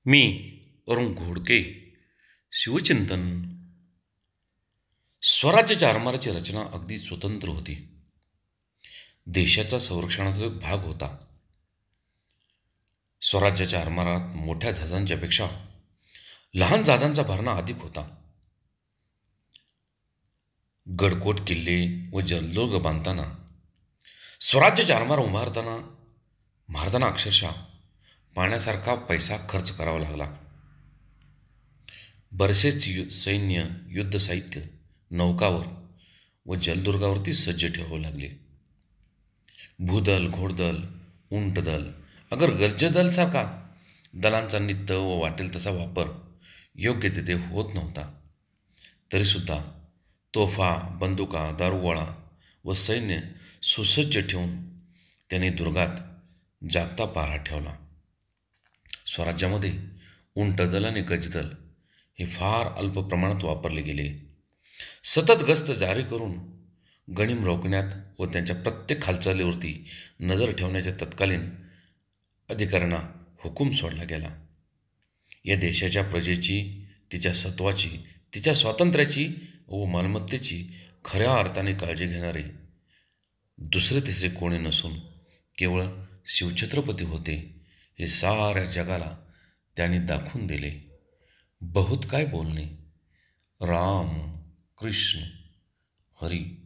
मी अरुण घोडके. शिवचिंतन. स्वराज्याच्या आरमाराची रचना अगदी स्वतंत्र होती. देशाचा संरक्षणाचा एक भाग होता. स्वराज्याच्या आरमारात मोठ्या जहाजांच्या पेक्षा लहान जहाजांचा भरणा अधिक होता. गडकोट किल्ले व जलदुर्ग बांधताना, स्वराज्याच्या आरमार उभारताना महाराजांना अक्षरशः पाण्यासारखा पैसा खर्च करावा लागला. बरेचसेच सैन्य, युद्ध साहित्य नौकावर व जलदुर्गावरती सज्ज ठेवावे लागले. भूदल, घोडदल, उंटदल, अगर गजदलसारखा दलांचा नित्य व वाटेल तसा वापर योग्य तिथे होत नव्हता. तरीसुद्धा तोफा, बंदुका, दारुगोळा व सैन्य सुसज्ज ठेवून त्यांनी दुर्गात जागता पहारा ठेवला. स्वराज्यामध्ये उंटदल आणि गजदल हे फार अल्प प्रमाणात वापरले गेले. सतत गस्त जारी करून गनिम रोखण्यात व त्यांच्या प्रत्येक हालचालीवरती नजर ठेवण्याच्या तत्कालीन अधिकाऱ्यांना हुकूम सोडला गेला. या देशाच्या प्रजेची, तिच्या सत्वाची, तिच्या स्वातंत्र्याची व मालमत्तेची खऱ्या अर्थाने काळजी घेणारे दुसरे तिसरे कोणी नसून केवळ शिवछत्रपती होते हे साऱ्या जगाला त्यांनी दाखवून दिले. बहुत काय बोलणे. राम कृष्ण हरी.